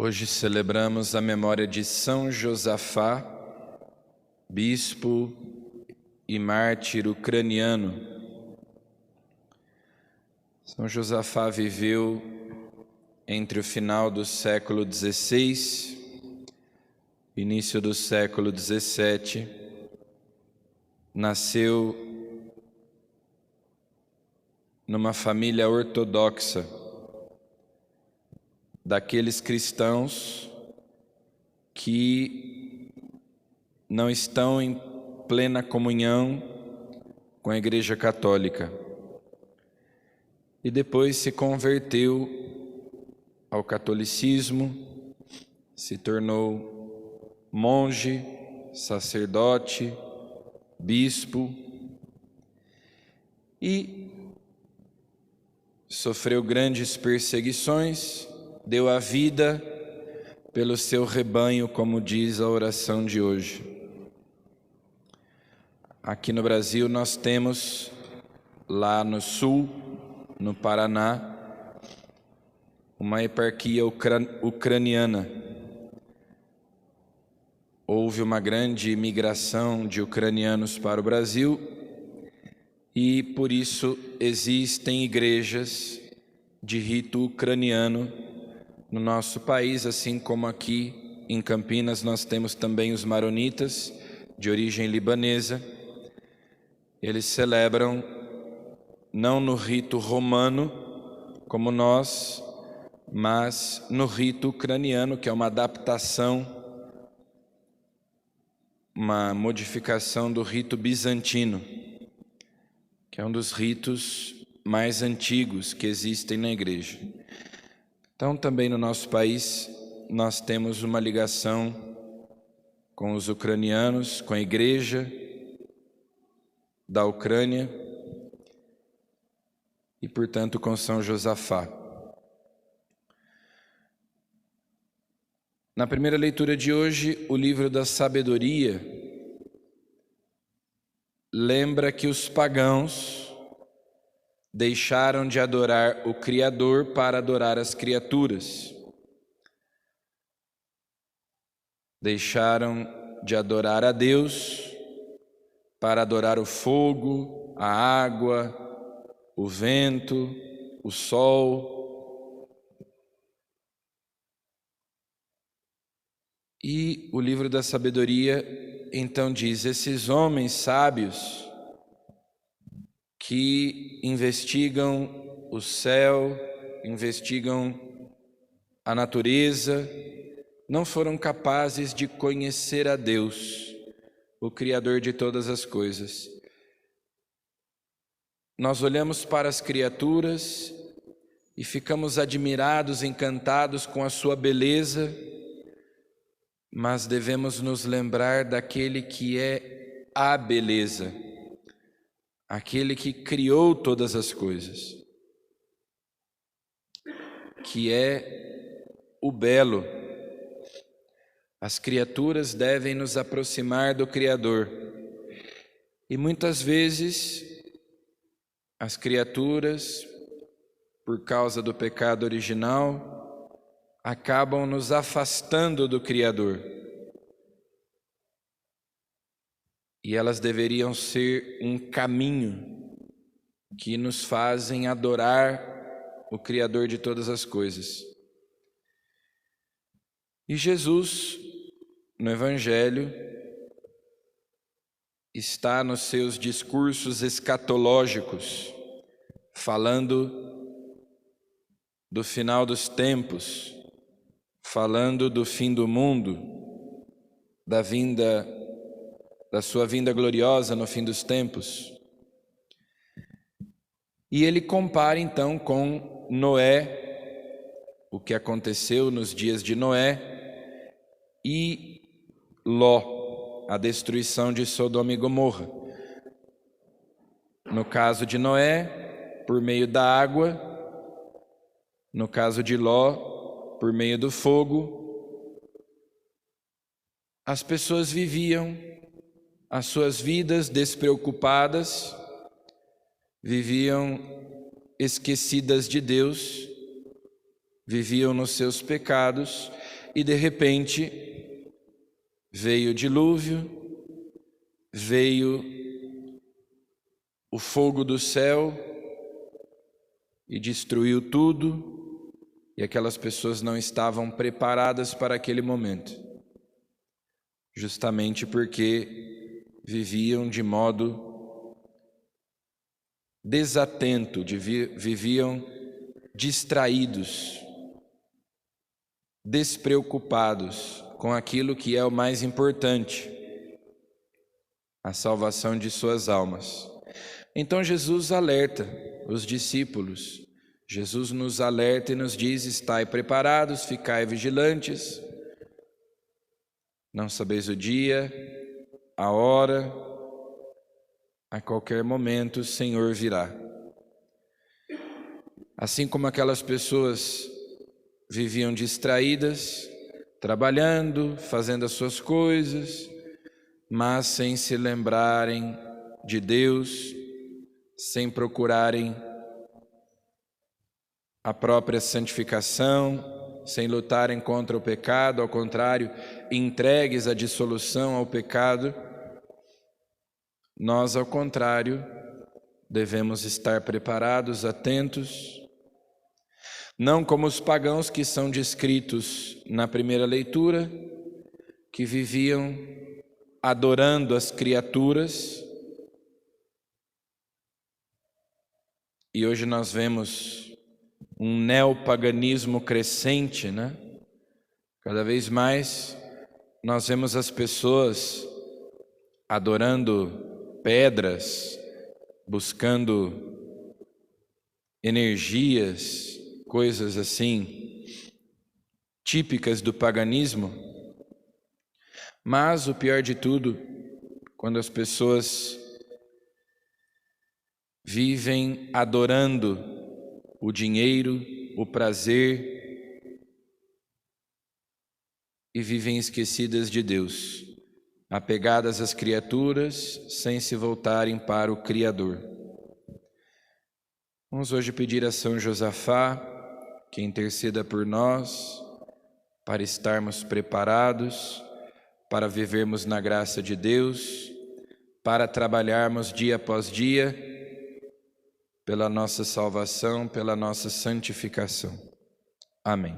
Hoje celebramos a memória de São Josafá, bispo e mártir ucraniano. São Josafá viveu entre o final do século XVI, início do século XVII. Nasceu numa família ortodoxa, daqueles cristãos que não estão em plena comunhão com a Igreja Católica. E depois se converteu ao catolicismo, se tornou monge, sacerdote, bispo e sofreu grandes perseguições, deu a vida pelo seu rebanho, como diz a oração de hoje. Aqui no Brasil nós temos, lá no sul, no Paraná, uma eparquia ucraniana. Houve uma grande imigração de ucranianos para o Brasil e, por isso, existem igrejas de rito ucraniano no nosso país, assim como aqui em Campinas nós temos também os maronitas, de origem libanesa. Eles celebram não no rito romano, como nós, mas no rito ucraniano, que é uma adaptação, uma modificação do rito bizantino, que é um dos ritos mais antigos que existem na igreja. Então, também no nosso país, nós temos uma ligação com os ucranianos, com a igreja da Ucrânia e, portanto, com São Josafá. Na primeira leitura de hoje, o livro da Sabedoria lembra que os pagãos deixaram de adorar o Criador para adorar as criaturas. Deixaram de adorar a Deus para adorar o fogo, a água, o vento, o sol. E o livro da Sabedoria então diz: esses homens sábios que investigam o céu, investigam a natureza, não foram capazes de conhecer a Deus, o Criador de todas as coisas. Nós olhamos para as criaturas e ficamos admirados, encantados com a sua beleza, mas devemos nos lembrar daquele que é a beleza, aquele que criou todas as coisas, que é o belo. As criaturas devem nos aproximar do Criador. E muitas vezes as criaturas, por causa do pecado original, acabam nos afastando do Criador. E elas deveriam ser um caminho que nos fazem adorar o Criador de todas as coisas. E Jesus, no Evangelho, está nos seus discursos escatológicos, falando do final dos tempos, falando do fim do mundo, da sua vinda gloriosa no fim dos tempos. E ele compara então com Noé, o que aconteceu nos dias de Noé, e Ló, a destruição de Sodoma e Gomorra. No caso de Noé, por meio da água; no caso de Ló, por meio do fogo. As pessoas viviam as suas vidas despreocupadas, viviam esquecidas de Deus, viviam nos seus pecados e de repente veio o dilúvio, veio o fogo do céu e destruiu tudo, e aquelas pessoas não estavam preparadas para aquele momento, justamente porque viviam de modo desatento, viviam distraídos, despreocupados com aquilo que é o mais importante, a salvação de suas almas. Então Jesus alerta os discípulos, Jesus nos alerta e nos diz: estai preparados, ficai vigilantes, não sabeis o dia, a hora, a qualquer momento o Senhor virá. Assim como aquelas pessoas viviam distraídas, trabalhando, fazendo as suas coisas, mas sem se lembrarem de Deus, sem procurarem a própria santificação, sem lutarem contra o pecado, ao contrário, entregues à dissolução ao pecado, nós, ao contrário, devemos estar preparados, atentos, não como os pagãos que são descritos na primeira leitura, que viviam adorando as criaturas, e hoje nós vemos um neopaganismo crescente, né? Cada vez mais nós vemos as pessoas adorando pedras, buscando energias, coisas assim, típicas do paganismo. Mas o pior de tudo, quando as pessoas vivem adorando o dinheiro, o prazer, e vivem esquecidas de Deus, apegadas às criaturas, sem se voltarem para o Criador. Vamos hoje pedir a São Josafá que interceda por nós, para estarmos preparados, para vivermos na graça de Deus, para trabalharmos dia após dia pela nossa salvação, pela nossa santificação. Amém.